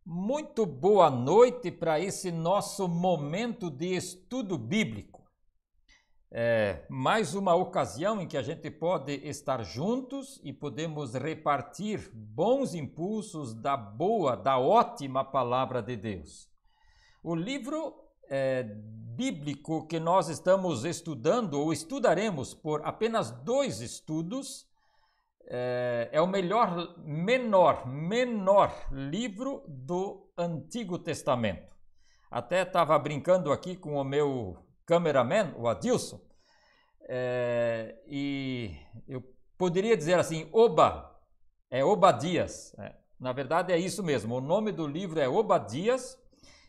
Muito boa noite para esse nosso momento de estudo bíblico. Mais uma ocasião em que a gente pode estar juntos e podemos repartir bons impulsos da ótima palavra de Deus. O livro bíblico que nós estamos estudando ou estudaremos por apenas 2 estudos é o menor livro do Antigo Testamento. Até estava brincando aqui com o meu cameraman, o Adilson, e eu poderia dizer assim, Obadias. Na verdade é isso mesmo, o nome do livro é Obadias,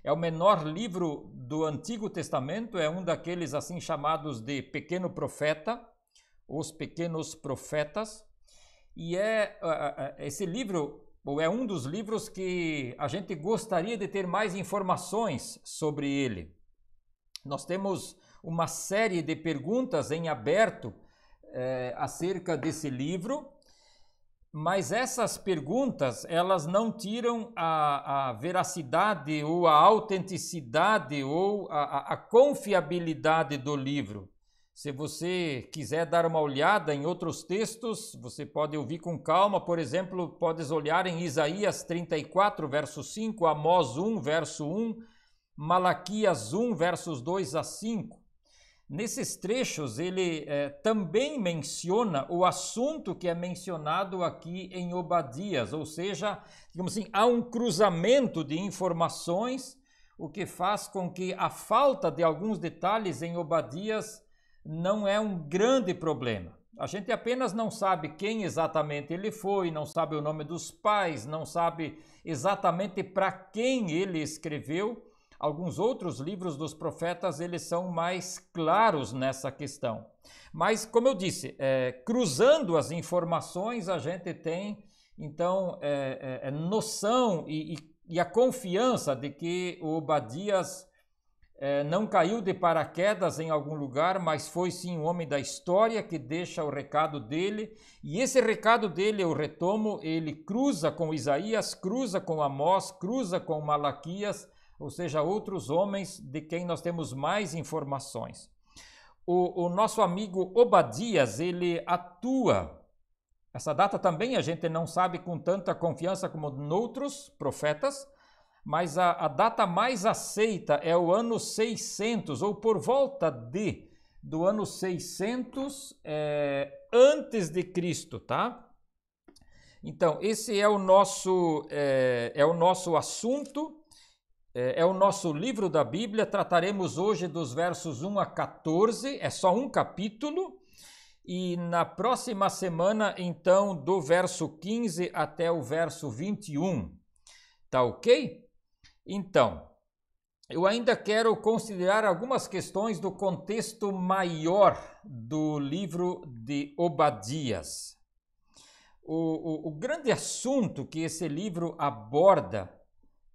é o menor livro do Antigo Testamento, é um daqueles assim chamados de pequeno profeta, os pequenos profetas. E esse livro, ou é um dos livros que a gente gostaria de ter mais informações sobre ele. Nós temos uma série de perguntas em aberto acerca desse livro, mas essas perguntas, elas não tiram a veracidade ou a autenticidade ou a confiabilidade do livro. Se você quiser dar uma olhada em outros textos, você pode ouvir com calma. Por exemplo, podes olhar em Isaías 34, verso 5, Amós 1, verso 1, Malaquias 1, versos 2 a 5. Nesses trechos, ele também menciona o assunto que é mencionado aqui em Obadias, ou seja, digamos assim, há um cruzamento de informações, o que faz com que a falta de alguns detalhes em Obadias não é um grande problema. A gente apenas não sabe quem exatamente ele foi, não sabe o nome dos pais, não sabe exatamente para quem ele escreveu. Alguns outros livros dos profetas, eles são mais claros nessa questão. Mas, como eu disse, cruzando as informações, a gente tem, então, noção e a confiança de que o Obadias não caiu de paraquedas em algum lugar, mas foi sim um homem da história que deixa o recado dele. E esse recado dele, eu retomo, ele cruza com Isaías, cruza com Amós, cruza com Malaquias, ou seja, outros homens de quem nós temos mais informações. O nosso amigo Obadias, ele atua. Essa data também a gente não sabe com tanta confiança como noutros profetas, mas a data mais aceita é o ano 600, ou por volta do ano 600 antes de Cristo, tá? Então, esse é o nosso assunto, é o nosso livro da Bíblia. Trataremos hoje dos versos 1 a 14, é só um capítulo, e na próxima semana, então, do verso 15 até o verso 21, tá ok? Então, eu ainda quero considerar algumas questões do contexto maior do livro de Obadias. O grande assunto que esse livro aborda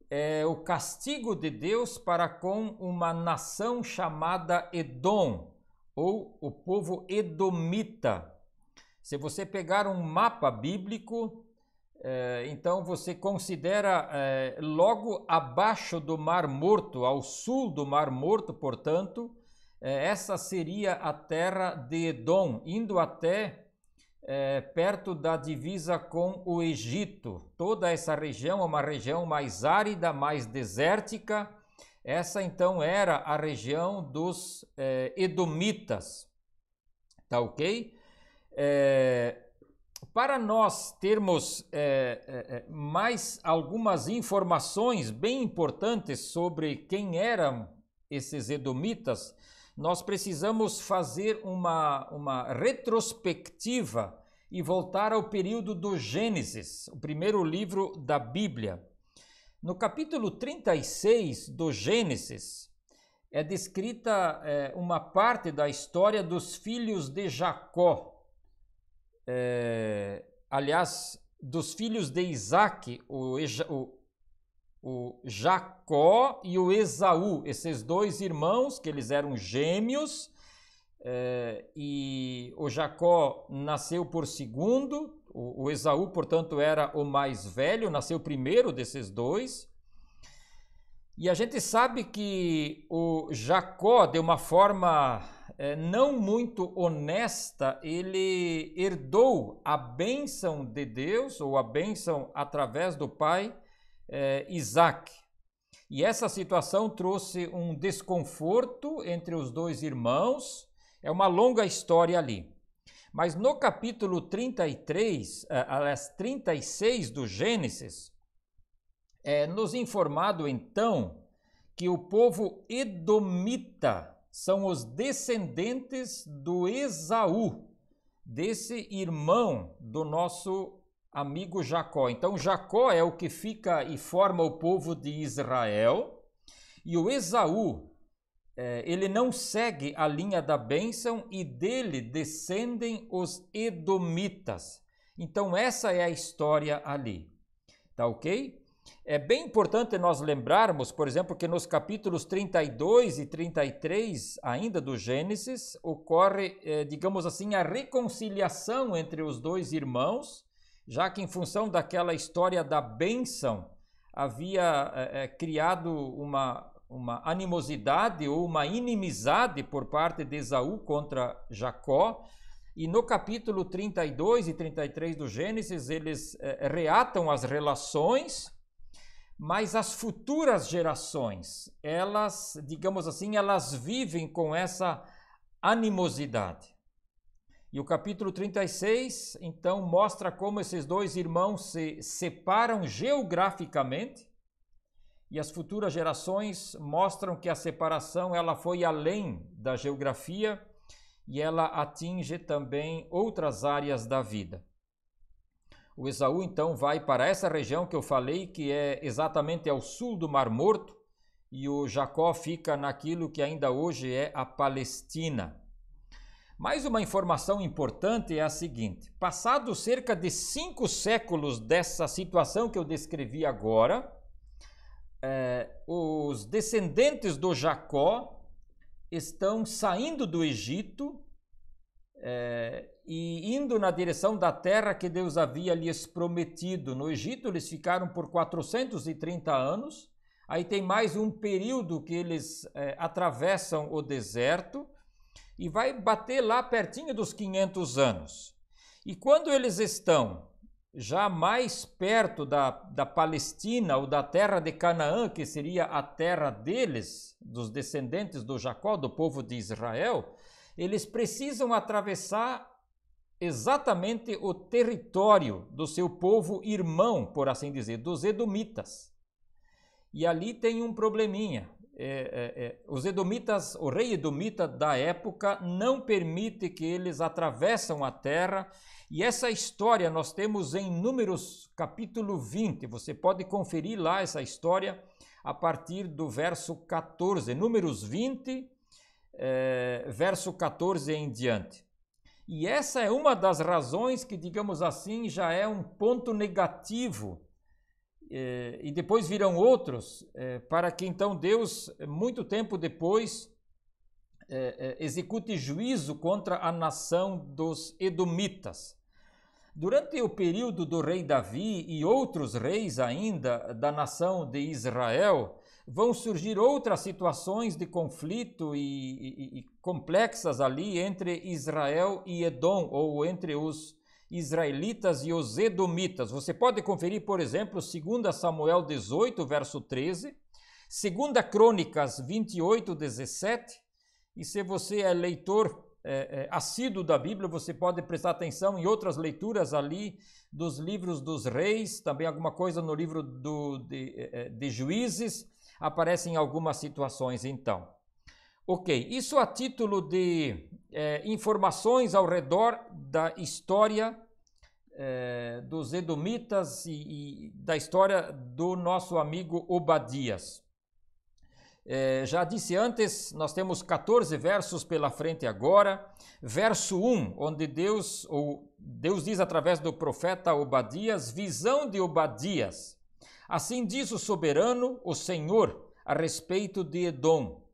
é o castigo de Deus para com uma nação chamada Edom, ou o povo edomita. Se você pegar um mapa bíblico, então você considera logo abaixo do Mar Morto, ao sul do Mar Morto, portanto, essa seria a terra de Edom, indo até perto da divisa com o Egito. Toda essa região é uma região mais árida, mais desértica. Essa então era a região dos edomitas, tá ok? Para nós termos mais algumas informações bem importantes sobre quem eram esses edomitas, nós precisamos fazer uma retrospectiva e voltar ao período do Gênesis, o primeiro livro da Bíblia. No capítulo 36 do Gênesis, é descrita uma parte da história dos filhos de Jacó. Aliás, dos filhos de Isaac, o Jacó e o Esaú, esses 2 irmãos, que eles eram gêmeos, e o Jacó nasceu por segundo, o Esaú, portanto, era o mais velho, nasceu primeiro desses 2, E a gente sabe que o Jacó, de uma forma não muito honesta, ele herdou a bênção de Deus, ou a bênção através do pai Isaac. E essa situação trouxe um desconforto entre os dois irmãos. É uma longa história ali. Mas no capítulo 36 do Gênesis, nos informado então que o povo edomita são os descendentes do Esaú, desse irmão do nosso amigo Jacó. Então Jacó é o que fica e forma o povo de Israel, e o Esaú, ele não segue a linha da bênção, e dele descendem os edomitas. Então essa é a história ali, tá ok? É bem importante nós lembrarmos, por exemplo, que nos capítulos 32 e 33 ainda do Gênesis, ocorre, digamos assim, a reconciliação entre os dois irmãos, já que em função daquela história da bênção, havia criado uma animosidade ou uma inimizade por parte de Esaú contra Jacó. E no capítulo 32 e 33 do Gênesis, eles reatam as relações, mas as futuras gerações, elas, digamos assim, elas vivem com essa animosidade. E o capítulo 36, então, mostra como esses dois irmãos se separam geograficamente, e as futuras gerações mostram que a separação ela foi além da geografia e ela atinge também outras áreas da vida. O Esaú então vai para essa região que eu falei, que é exatamente ao sul do Mar Morto, e o Jacó fica naquilo que ainda hoje é a Palestina. Mais uma informação importante é a seguinte: passados cerca de 5 séculos dessa situação que eu descrevi agora, os descendentes do Jacó estão saindo do Egito e indo na direção da terra que Deus havia lhes prometido. No Egito eles ficaram por 430 anos, aí tem mais um período que eles atravessam o deserto, e vai bater lá pertinho dos 500 anos. E quando eles estão já mais perto da Palestina ou da terra de Canaã, que seria a terra deles, dos descendentes do Jacó, do povo de Israel, eles precisam atravessar exatamente o território do seu povo irmão, por assim dizer, dos edomitas. E ali tem um probleminha. Os edomitas, o rei edomita da época não permite que eles atravessem a terra, e essa história nós temos em Números capítulo 20, você pode conferir lá essa história a partir do verso 14, Números 20, verso 14 em diante. E essa é uma das razões que, digamos assim, já é um ponto negativo, e depois virão outros, para que então Deus, muito tempo depois, execute juízo contra a nação dos edomitas. Durante o período do rei Davi e outros reis ainda da nação de Israel, vão surgir outras situações de conflito e complexas ali entre Israel e Edom, ou entre os israelitas e os edomitas. Você pode conferir, por exemplo, 2 Samuel 18, verso 13, 2 Crônicas 28, 17, e se você é leitor assíduo da Bíblia, você pode prestar atenção em outras leituras ali dos livros dos reis, também alguma coisa no livro de Juízes, aparecem algumas situações então. Ok, isso a título de informações ao redor da história dos edomitas e da história do nosso amigo Obadias. Já disse antes, nós temos 14 versos pela frente agora. Verso 1, onde Deus diz através do profeta Obadias, visão de Obadias. Assim diz o soberano, o Senhor, a respeito de Edom.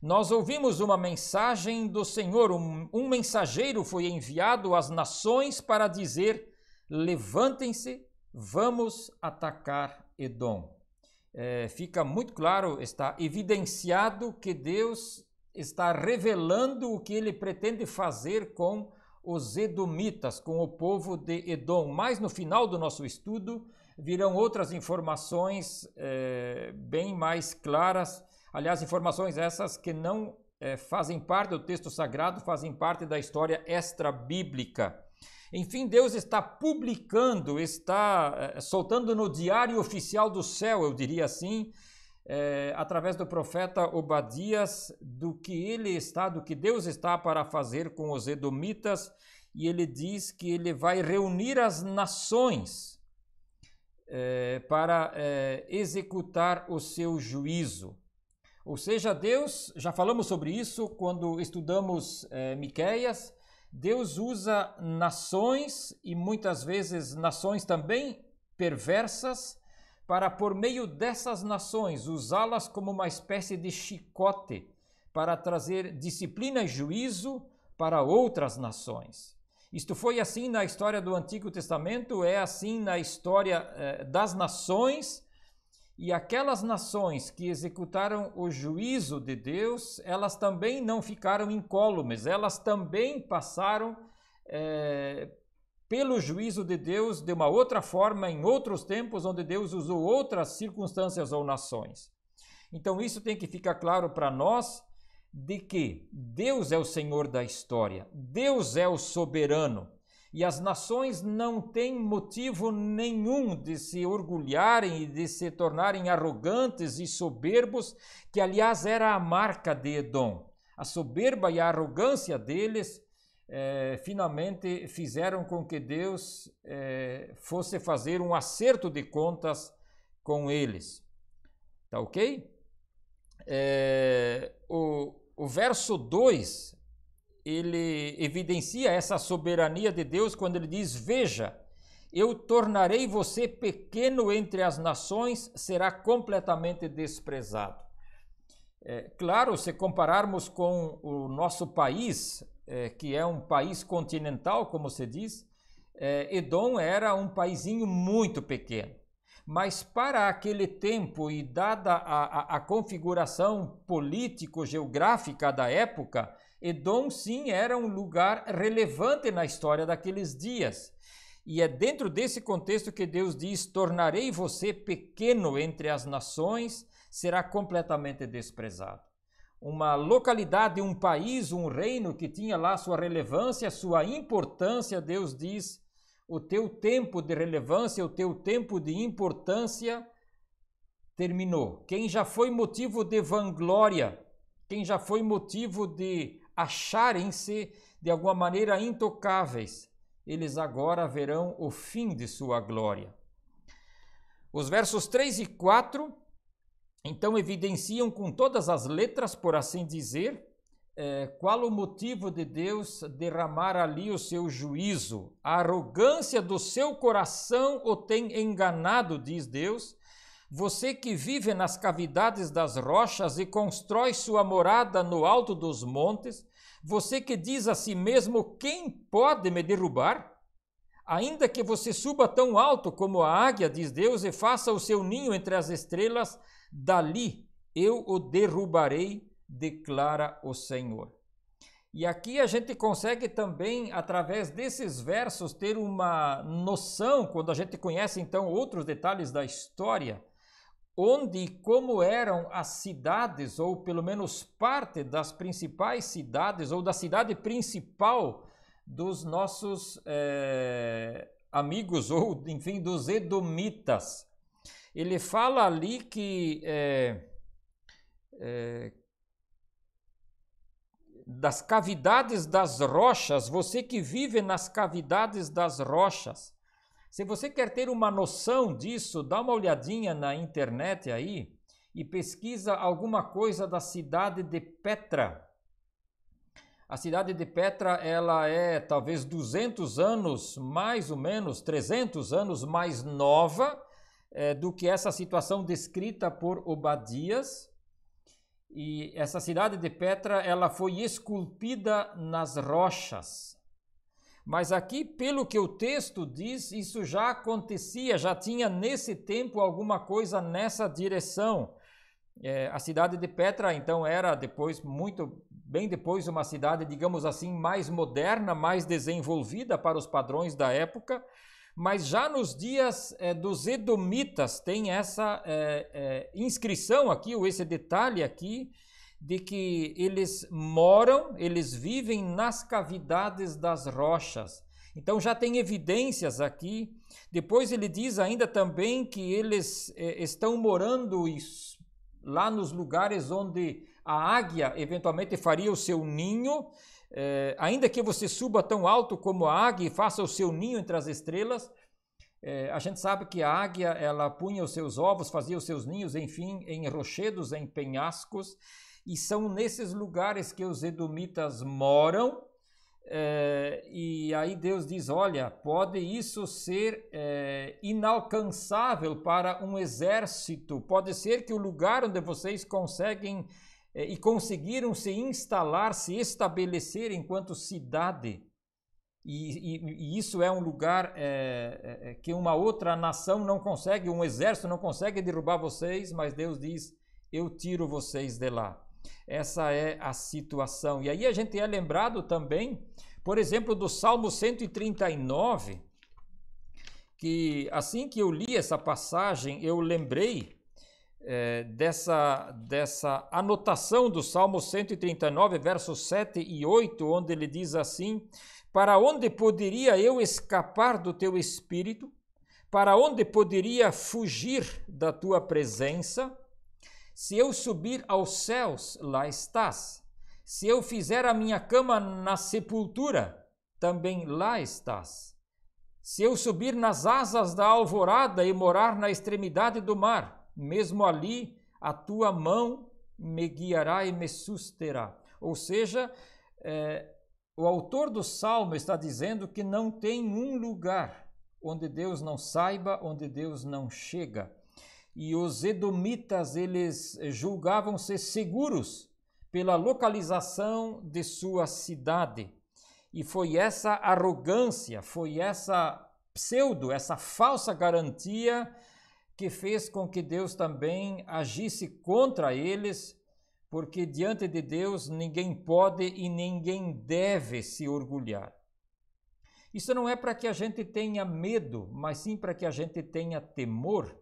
Nós ouvimos uma mensagem do Senhor, um mensageiro foi enviado às nações para dizer: levantem-se, vamos atacar Edom. fica muito claro, está evidenciado que Deus está revelando o que ele pretende fazer com os edomitas, com o povo de Edom. Mas no final do nosso estudo virão outras informações bem mais claras, aliás, informações essas que não fazem parte do texto sagrado, fazem parte da história extra-bíblica. Enfim, Deus está publicando, está soltando no diário oficial do céu, eu diria assim, através do profeta Obadias, do que Deus está para fazer com os edomitas, e ele diz que ele vai reunir as nações para executar o seu juízo. Ou seja, Deus, já falamos sobre isso quando estudamos Miqueias, Deus usa nações, e muitas vezes nações também perversas, para, por meio dessas nações, usá-las como uma espécie de chicote para trazer disciplina e juízo para outras nações. Isto foi assim na história do Antigo Testamento, é assim na história das nações, e aquelas nações que executaram o juízo de Deus, elas também não ficaram incólumes, elas também passaram pelo juízo de Deus de uma outra forma, em outros tempos, onde Deus usou outras circunstâncias ou nações. Então isso tem que ficar claro para nós, de que Deus é o Senhor da história, Deus é o soberano, e as nações não têm motivo nenhum de se orgulharem e de se tornarem arrogantes e soberbos, que aliás era a marca de Edom. A soberba e a arrogância deles finalmente fizeram com que Deus fosse fazer um acerto de contas com eles. Tá ok? O verso 2, ele evidencia essa soberania de Deus quando ele diz: veja, eu tornarei você pequeno entre as nações, será completamente desprezado. Claro, se compararmos com o nosso país, que é um país continental, como se diz, Edom era um paizinho muito pequeno. Mas para aquele tempo e dada a configuração político-geográfica da época, Edom sim era um lugar relevante na história daqueles dias. E é dentro desse contexto que Deus diz: tornarei você pequeno entre as nações, será completamente desprezado. Uma localidade, um país, um reino que tinha lá sua relevância, sua importância, Deus diz: o teu tempo de relevância, o teu tempo de importância terminou. Quem já foi motivo de vanglória, quem já foi motivo de acharem-se de alguma maneira intocáveis, eles agora verão o fim de sua glória. Os versos 3 e 4, então, evidenciam com todas as letras, por assim dizer, qual o motivo de Deus derramar ali o seu juízo. A arrogância do seu coração o tem enganado, diz Deus. Você que vive nas cavidades das rochas e constrói sua morada no alto dos montes, você que diz a si mesmo: quem pode me derrubar? Ainda que você suba tão alto como a águia, diz Deus, e faça o seu ninho entre as estrelas, dali eu o derrubarei, declara o Senhor. E aqui a gente consegue também, através desses versos, ter uma noção, quando a gente conhece então outros detalhes da história, onde e como eram as cidades, ou pelo menos parte das principais cidades, ou da cidade principal dos nossos amigos, ou enfim, dos edomitas. Ele fala ali que das cavidades das rochas, você que vive nas cavidades das rochas. Se você quer ter uma noção disso, dá uma olhadinha na internet aí e pesquisa alguma coisa da cidade de Petra. A cidade de Petra, ela é talvez 200 anos, mais ou menos 300 anos mais nova do que essa situação descrita por Obadias. E essa cidade de Petra, ela foi esculpida nas rochas. Mas aqui, pelo que o texto diz, isso já acontecia, já tinha nesse tempo alguma coisa nessa direção. A cidade de Petra, então, era depois, bem depois, uma cidade, digamos assim, mais moderna, mais desenvolvida para os padrões da época, mas já nos dias dos edomitas tem essa inscrição aqui, ou esse detalhe aqui, de que eles vivem nas cavidades das rochas. Então já tem evidências aqui. Depois ele diz ainda também que eles estão morando lá nos lugares onde a águia eventualmente faria o seu ninho, ainda que você suba tão alto como a águia e faça o seu ninho entre as estrelas. A gente sabe que a águia, ela punha os seus ovos, fazia os seus ninhos, enfim, em rochedos, em penhascos, e são nesses lugares que os edomitas moram. E aí Deus diz, olha, pode isso ser inalcançável para um exército, pode ser que o lugar onde vocês conseguem e conseguiram se instalar, se estabelecer enquanto cidade, e isso é um lugar que uma outra nação não consegue, um exército não consegue derrubar vocês, mas Deus diz, eu tiro vocês de lá. Essa é a situação. E aí a gente é lembrado também, por exemplo, do Salmo 139, que assim que eu li essa passagem, eu lembrei dessa anotação do Salmo 139, versos 7 e 8, onde ele diz assim, para onde poderia eu escapar do teu espírito? Para onde poderia fugir da tua presença? Se eu subir aos céus, lá estás. Se eu fizer a minha cama na sepultura, também lá estás. Se eu subir nas asas da alvorada e morar na extremidade do mar, mesmo ali a tua mão me guiará e me susterá. Ou seja, o autor do Salmo está dizendo que não tem um lugar onde Deus não saiba, onde Deus não chega. E os edomitas, eles julgavam-se seguros pela localização de sua cidade. E foi essa arrogância, foi essa falsa garantia que fez com que Deus também agisse contra eles, porque diante de Deus ninguém pode e ninguém deve se orgulhar. Isso não é para que a gente tenha medo, mas sim para que a gente tenha temor.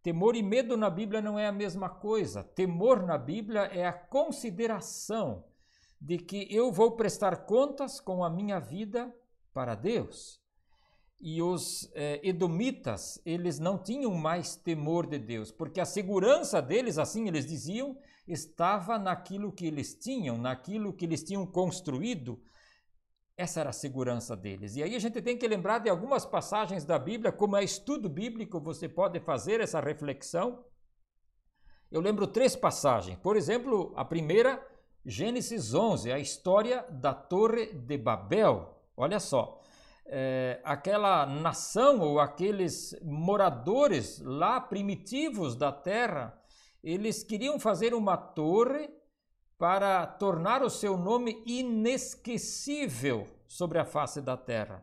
Temor e medo na Bíblia não é a mesma coisa. Temor na Bíblia é a consideração de que eu vou prestar contas com a minha vida para Deus. E os edomitas, eles não tinham mais temor de Deus, porque a segurança deles, assim eles diziam, estava naquilo que eles tinham, naquilo que eles tinham construído. Essa era a segurança deles. E aí a gente tem que lembrar de algumas passagens da Bíblia, como é estudo bíblico, você pode fazer essa reflexão. Eu lembro 3 passagens. Por exemplo, a primeira, Gênesis 11, a história da Torre de Babel. Olha só, aquela nação ou aqueles moradores lá primitivos da terra, eles queriam fazer uma torre para tornar o seu nome inesquecível sobre a face da terra.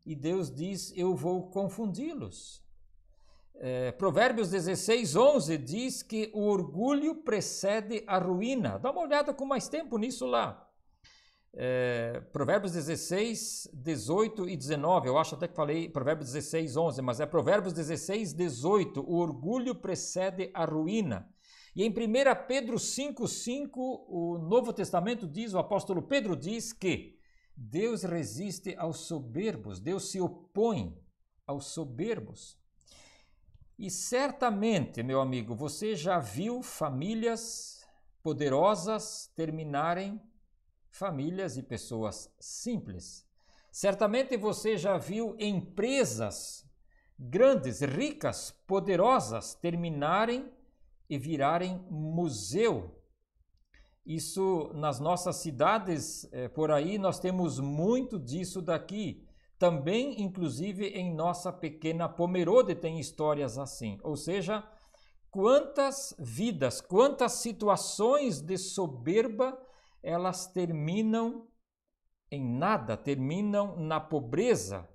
E Deus diz, eu vou confundi-los. Provérbios 16, 11 diz que o orgulho precede a ruína. Dá uma olhada com mais tempo nisso lá. Provérbios 16, 18 e 19, eu acho até que falei Provérbios 16, 11, mas é Provérbios 16, 18, o orgulho precede a ruína. E em 1 Pedro 5,5, o Novo Testamento diz, o apóstolo Pedro diz que Deus resiste aos soberbos, Deus se opõe aos soberbos. E certamente, meu amigo, você já viu famílias poderosas terminarem famílias e pessoas simples. Certamente você já viu empresas grandes, ricas, poderosas terminarem e virarem museu. Isso nas nossas cidades, por aí, nós temos muito disso daqui. Também, inclusive, em nossa pequena Pomerode tem histórias assim. Ou seja, quantas vidas, quantas situações de soberba, elas terminam em nada, terminam na pobreza.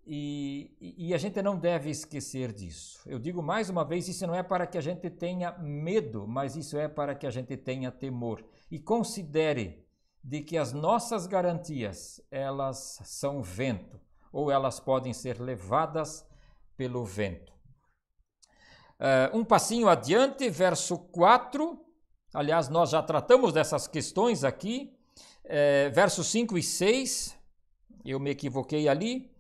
E a gente não deve esquecer disso. Eu digo mais uma vez, isso não é para que a gente tenha medo, mas isso é para que a gente tenha temor. E considere de que as nossas garantias, elas são vento, ou elas podem ser levadas pelo vento. Um passinho adiante, verso 4, aliás, nós já tratamos dessas questões aqui, versos 5 e 6, eu me equivoquei ali.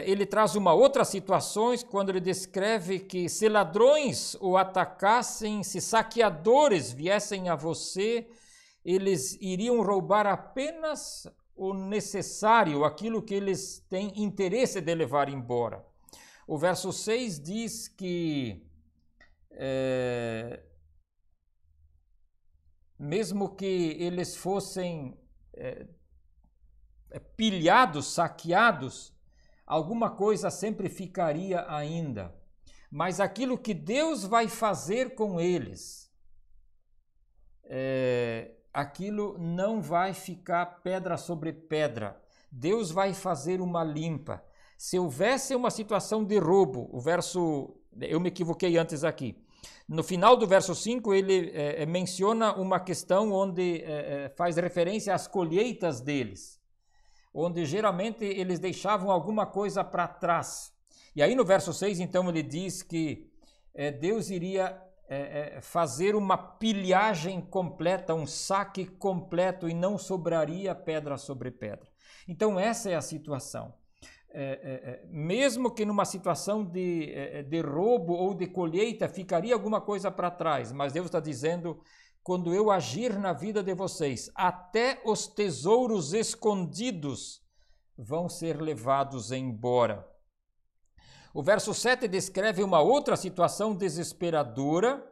Ele traz uma outra situação quando ele descreve que se ladrões o atacassem, se saqueadores viessem a você, eles iriam roubar apenas o necessário, aquilo que eles têm interesse de levar embora. O verso 6 diz que mesmo que eles fossem pilhados, saqueados, alguma coisa sempre ficaria ainda. Mas aquilo que Deus vai fazer com eles, aquilo não vai ficar pedra sobre pedra. Deus vai fazer uma limpa. Se houvesse uma situação de roubo, eu me equivoquei antes aqui. No final do verso 5, ele menciona uma questão onde faz referência às colheitas deles, onde geralmente eles deixavam alguma coisa para trás. E aí no verso 6, então, ele diz que Deus iria fazer uma pilhagem completa, um saque completo, e não sobraria pedra sobre pedra. Então essa é a situação. Mesmo que numa situação de roubo ou de colheita, ficaria alguma coisa para trás, mas Deus está dizendo: quando eu agir na vida de vocês, até os tesouros escondidos vão ser levados embora. O verso 7 descreve uma outra situação desesperadora,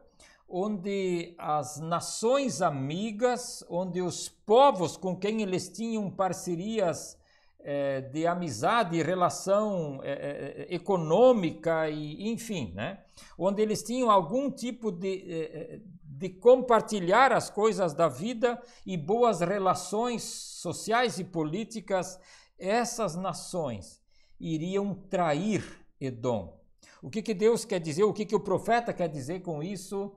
onde as nações amigas, onde os povos com quem eles tinham parcerias de amizade e relação econômica, e enfim, né? Onde eles tinham algum tipo de compartilhar as coisas da vida e boas relações sociais e políticas, essas nações iriam trair Edom. O que Deus quer dizer, o que o profeta quer dizer com isso?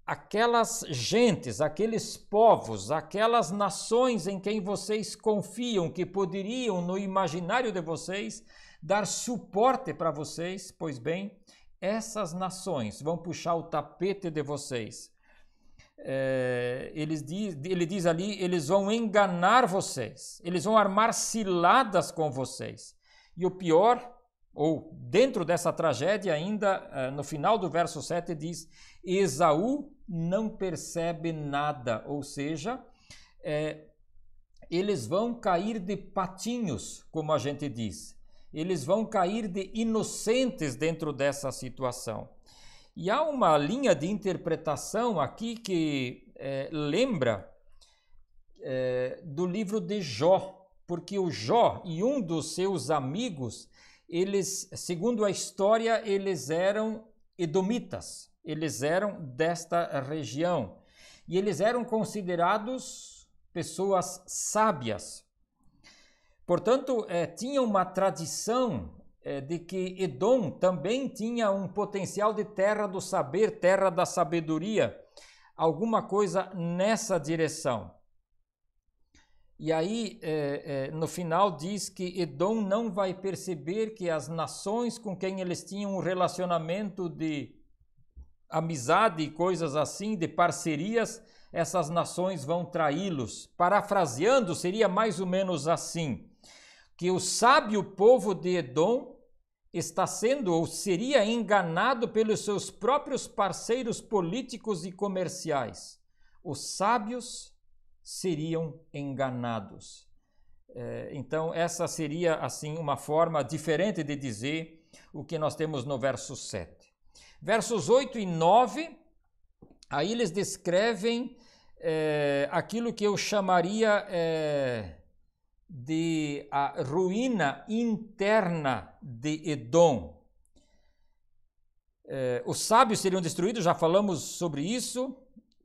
Aquelas gentes, aqueles povos, aquelas nações em quem vocês confiam, que poderiam, no imaginário de vocês, dar suporte para vocês, pois bem, essas nações vão puxar o tapete de vocês. Ele diz ali, eles vão enganar vocês, eles vão armar ciladas com vocês. E o pior, ou dentro dessa tragédia ainda, no final do verso 7 diz: Esaú não percebe nada, ou seja, eles vão cair de patinhos, como a gente diz. Eles vão cair de inocentes dentro dessa situação. E há uma linha de interpretação aqui que lembra do livro de Jó, porque o Jó e um dos seus amigos, eles, segundo a história, eles eram edomitas, eles eram desta região e eles eram considerados pessoas sábias. Portanto, tinha uma tradição de que Edom também tinha um potencial de terra do saber, terra da sabedoria, alguma coisa nessa direção. E aí, no final, diz que Edom não vai perceber que as nações com quem eles tinham um relacionamento de amizade e coisas assim, de parcerias, essas nações vão traí-los. Parafraseando, seria mais ou menos assim: que o sábio povo de Edom está sendo ou seria enganado pelos seus próprios parceiros políticos e comerciais. Os sábios seriam enganados. Então, essa seria assim uma forma diferente de dizer o que nós temos no verso 7. Versos 8 e 9, aí eles descrevem aquilo que eu chamaria de a ruína interna de Edom. Os sábios seriam destruídos, já falamos sobre isso,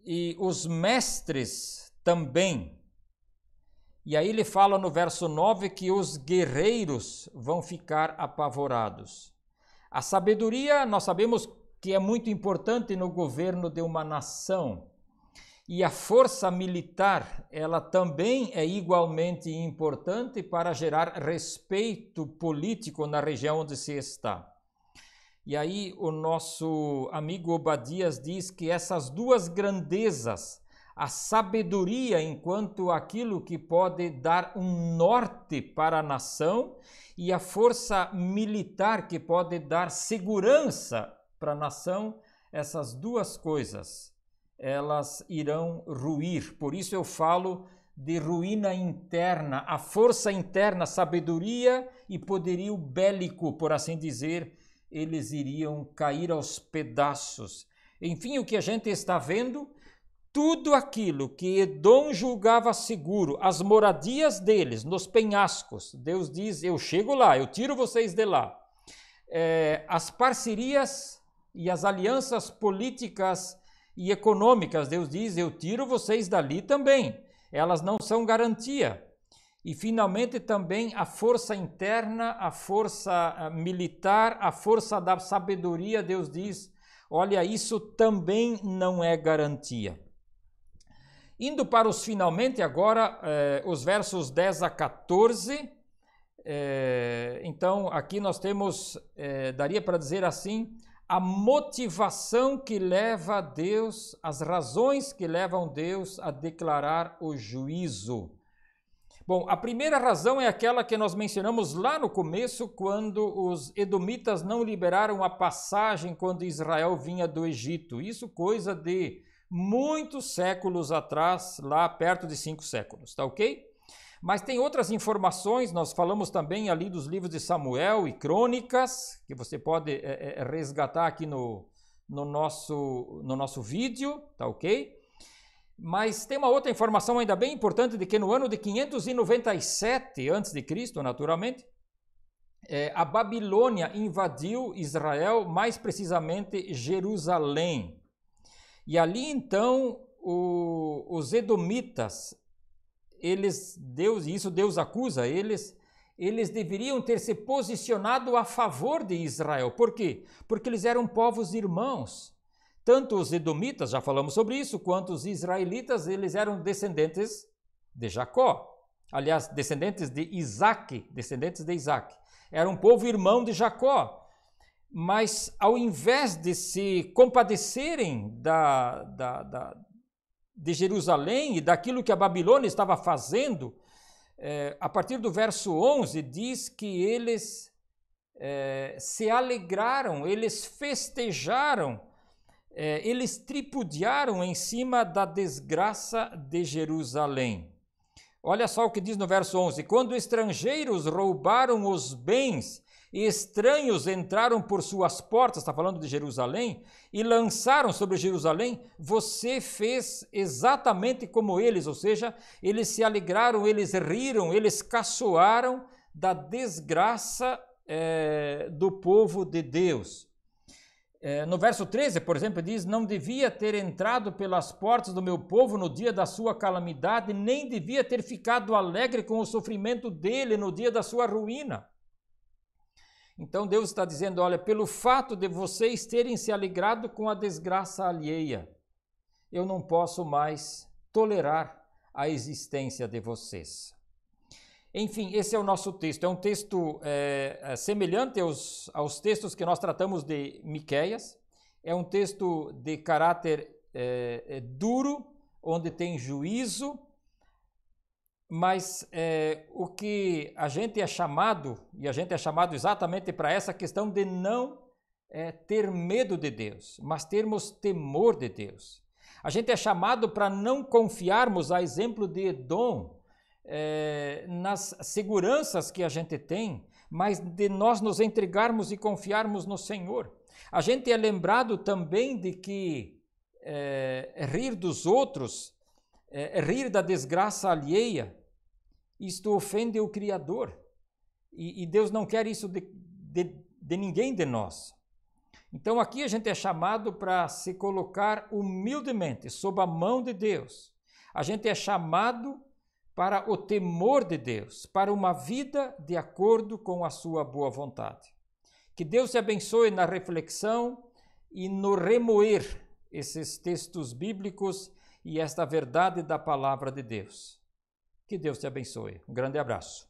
e os mestres também. E aí ele fala no verso 9 que os guerreiros vão ficar apavorados. A sabedoria, nós sabemos que é muito importante no governo de uma nação. E a força militar, ela também é igualmente importante para gerar respeito político na região onde se está. E aí o nosso amigo Obadias diz que essas duas grandezas, a sabedoria enquanto aquilo que pode dar um norte para a nação e a força militar que pode dar segurança para a nação, essas duas coisas, elas irão ruir. Por isso eu falo de ruína interna, a força interna, sabedoria e poderio bélico, por assim dizer, eles iriam cair aos pedaços. Enfim, o que a gente está vendo, tudo aquilo que Edom julgava seguro, as moradias deles, nos penhascos, Deus diz, eu chego lá, eu tiro vocês de lá. As parcerias e as alianças políticas e econômicas, Deus diz, eu tiro vocês dali também. Elas não são garantia. E finalmente também a força interna, a força militar, a força da sabedoria, Deus diz, olha, isso também não é garantia. Indo para os finalmente agora, os versos 10 a 14, então aqui nós temos, daria para dizer assim, a motivação que leva Deus, as razões que levam Deus a declarar o juízo. Bom, a primeira razão é aquela que nós mencionamos lá no começo, quando os edomitas não liberaram a passagem quando Israel vinha do Egito. Isso coisa de muitos séculos atrás, lá perto de 5 séculos, tá ok? Mas tem outras informações, nós falamos também ali dos livros de Samuel e Crônicas, que você pode resgatar aqui no nosso vídeo, tá ok? Mas tem uma outra informação ainda bem importante, de que no ano de 597 a.C., naturalmente, a Babilônia invadiu Israel, mais precisamente Jerusalém. E ali então os edomitas, Deus acusa eles deveriam ter se posicionado a favor de Israel. Por quê? Porque eles eram povos irmãos. Tanto os edomitas, já falamos sobre isso, quanto os israelitas, eles eram descendentes de Jacó. Aliás, descendentes de Isaac. Era um povo irmão de Jacó. Mas ao invés de se compadecerem de Jerusalém e daquilo que a Babilônia estava fazendo, a partir do verso 11 diz que eles se alegraram, eles festejaram, eles tripudiaram em cima da desgraça de Jerusalém. Olha só o que diz no verso 11: quando estrangeiros roubaram os bens, estranhos entraram por suas portas, está falando de Jerusalém, e lançaram sobre Jerusalém, você fez exatamente como eles, ou seja, eles se alegraram, eles riram, eles caçoaram da desgraça do povo de Deus. No verso 13, por exemplo, diz, não devia ter entrado pelas portas do meu povo no dia da sua calamidade, nem devia ter ficado alegre com o sofrimento dele no dia da sua ruína. Então Deus está dizendo, olha, pelo fato de vocês terem se alegrado com a desgraça alheia, eu não posso mais tolerar a existência de vocês. Enfim, esse é o nosso texto. É um texto semelhante aos textos que nós tratamos de Miqueias. É um texto de caráter duro, onde tem juízo, mas o que a gente é chamado, e a gente é chamado exatamente para essa questão de não ter medo de Deus, mas termos temor de Deus. A gente é chamado para não confiarmos, a exemplo de Edom, nas seguranças que a gente tem, mas de nós nos entregarmos e confiarmos no Senhor. A gente é lembrado também de que rir dos outros, rir da desgraça alheia, isto ofende o Criador. E Deus não quer isso de ninguém de nós. Então aqui a gente é chamado para se colocar humildemente sob a mão de Deus. A gente é chamado para o temor de Deus, para uma vida de acordo com a sua boa vontade. Que Deus te abençoe na reflexão e no remoer esses textos bíblicos e esta verdade da palavra de Deus. Que Deus te abençoe. Um grande abraço.